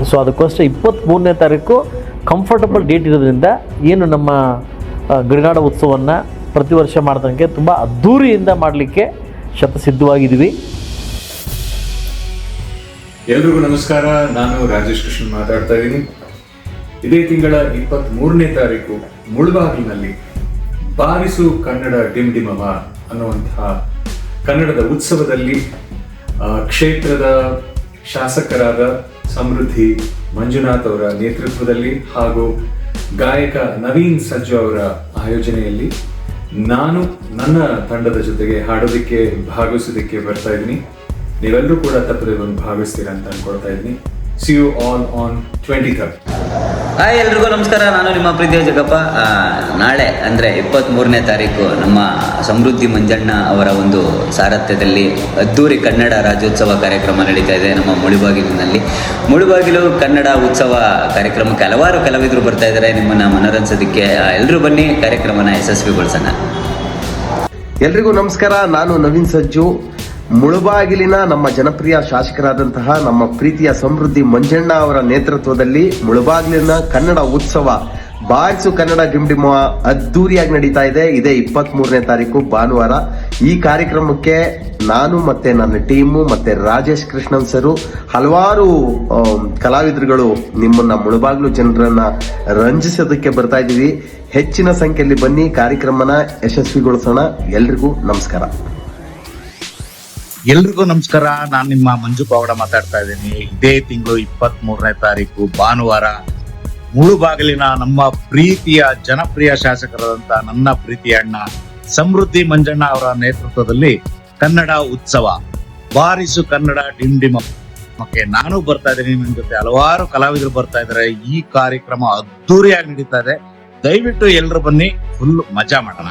So ಅದಕ್ಕೋಸ್ಕರ 23ನೇ ತಾರೀಕು comfortable date ಇರೋದ್ರಿಂದ ಏನು ನಮ್ಮ ಗಡಿನಾಡ ಉತ್ಸವವನ್ನು ಪ್ರತಿ ವರ್ಷ ಮಾಡ್ದಂಗೆ ತುಂಬ ಅದ್ಧೂರಿಯಿಂದ ಮಾಡಲಿಕ್ಕೆ ಶತಸಿದ್ಧವಾಗಿದ್ದೀವಿ. ಎಲ್ರಿಗೂ ನಮಸ್ಕಾರ. ನಾನು ರಾಜೇಶ್ ಕೃಷ್ಣನ್ ಮಾತಾಡ್ತಾ ಇದ್ದೀನಿ. ಇದೇ ತಿಂಗಳ 23ನೇ ತಾರೀಕು ಮುಳಬಾಗಿಲಿನಲ್ಲಿ ಬಾರಿಸು ಕನ್ನಡ ಡಿಂಡಿಮವ ಅನ್ನುವಂತಹ ಕನ್ನಡದ ಉತ್ಸವದಲ್ಲಿ ಕ್ಷೇತ್ರದ ಶಾಸಕರಾದ ಸಮೃದ್ಧಿ ಮಂಜುನಾಥ್ ಅವರ ನೇತೃತ್ವದಲ್ಲಿ ಹಾಗೂ ಗಾಯಕ ನವೀನ್ ಸಜ್ಜು ಅವರ ಆಯೋಜನೆಯಲ್ಲಿ ನಾನು ನನ್ನ ತಂಡದ ಜೊತೆಗೆ ಹಾಡೋದಕ್ಕೆ ಭಾಗವಹಿಸೋದಕ್ಕೆ ಬರ್ತಾ ಇದ್ದೀನಿ. ನೀವೆಲ್ಲರೂ ಕೂಡ ತಪ್ಪದೆ ಬಂದು ಭಾಗವಹಿಸ್ತೀರಾ ಅಂತ ಅನ್ಕೊಳ್ತಾ ಇದ್ದೀನಿ. See you all on 23rd. Hi ಎಲ್ರಿಗೂ ನಮಸ್ಕಾರ. ನಾನು ನಿಮ್ಮ ಪ್ರೀತಿಯ ಜಗಪ್ಪ. ನಾಳೆ ಅಂದರೆ 23ನೇ ತಾರೀಕು ನಮ್ಮ ಸಮೃದ್ಧಿ ಮಂಜಣ್ಣ ಅವರ ಒಂದು ಸಾರಥ್ಯದಲ್ಲಿ ಅದ್ದೂರಿ ಕನ್ನಡ ರಾಜ್ಯೋತ್ಸವ ಕಾರ್ಯಕ್ರಮ ನಡೀತಾ ಇದೆ ನಮ್ಮ ಮುಳುಬಾಗಿಲು ಕನ್ನಡ ಉತ್ಸವ ಕಾರ್ಯಕ್ರಮಕ್ಕೆ ಹಲವಾರು ಕಲಾವಿದರು ಬರ್ತಾ ಇದ್ದಾರೆ ನಿಮ್ಮನ್ನು ಮನರಂಜಿಸೋದಕ್ಕೆ. ಎಲ್ಲರೂ ಬನ್ನಿ, ಕಾರ್ಯಕ್ರಮನ ಯಶಸ್ವಿಗೊಳಿಸೋಣ. ಎಲ್ರಿಗೂ ನಮಸ್ಕಾರ. ನಾನು ನವೀನ್ ಸಜ್ಜು. ಮುಳುಬಾಗಿಲಿನ ನಮ್ಮ ಜನಪ್ರಿಯ ಶಾಸಕರಾದಂತಹ ನಮ್ಮ ಪ್ರೀತಿಯ ಸಮೃದ್ಧಿ ಮಂಜಣ್ಣ ಅವರ ನೇತೃತ್ವದಲ್ಲಿ ಮುಳುಬಾಗಿಲಿನ ಕನ್ನಡ ಉತ್ಸವ ಬಾರಿಸು ಕನ್ನಡ ಡಿಂಡಿಮವ ಅದ್ದೂರಿಯಾಗಿ ನಡೀತಾ ಇದೆ. ಇದೇ 23ನೇ ತಾರೀಕು ಭಾನುವಾರ. ಈ ಕಾರ್ಯಕ್ರಮಕ್ಕೆ ನಾನು ಮತ್ತೆ ನನ್ನ ಟೀಮು ಮತ್ತೆ ರಾಜೇಶ್ ಕೃಷ್ಣನ್ ಸರು ಹಲವಾರು ಕಲಾವಿದರುಗಳು ನಿಮ್ಮನ್ನ ಮುಳುಬಾಗಿಲು ಜನರನ್ನ ರಂಜಿಸೋದಕ್ಕೆ ಬರ್ತಾ ಇದ್ದೀವಿ. ಹೆಚ್ಚಿನ ಸಂಖ್ಯೆಯಲ್ಲಿ ಬನ್ನಿ, ಕಾರ್ಯಕ್ರಮನ ಯಶಸ್ವಿಗೊಳಿಸೋಣ. ಎಲ್ರಿಗೂ ನಮಸ್ಕಾರ. ಎಲ್ರಿಗೂ ನಮಸ್ಕಾರ. ನಾನು ನಿಮ್ಮ ಮಂಜು ಪಾವಡ ಮಾತಾಡ್ತಾ ಇದ್ದೀನಿ. ಇದೇ ತಿಂಗಳು 23ನೇ ತಾರೀಕು ಭಾನುವಾರ ಮುಳುಬಾಗಿಲಿನ ನಮ್ಮ ಪ್ರೀತಿಯ ಜನಪ್ರಿಯ ಶಾಸಕರಾದಂತ ನನ್ನ ಪ್ರೀತಿಯ ಅಣ್ಣ ಸಮೃದ್ಧಿ ಮಂಜಣ್ಣ ಅವರ ನೇತೃತ್ವದಲ್ಲಿ ಕನ್ನಡ ಉತ್ಸವ ಬಾರಿಸು ಕನ್ನಡ ಡಿಂಡಿಮಕ್ಕೆ ನಾನು ಬರ್ತಾ ಇದ್ದೀನಿ. ನನ್ನ ಜೊತೆ ಹಲವಾರು ಕಲಾವಿದರು ಬರ್ತಾ ಇದ್ದಾರೆ. ಈ ಕಾರ್ಯಕ್ರಮ ಅದ್ದೂರಿಯಾಗಿ ನಡೀತಾ ಇದೆ. ದಯವಿಟ್ಟು ಎಲ್ಲರೂ ಬನ್ನಿ, ಫುಲ್ ಮಜಾ ಮಾಡೋಣ.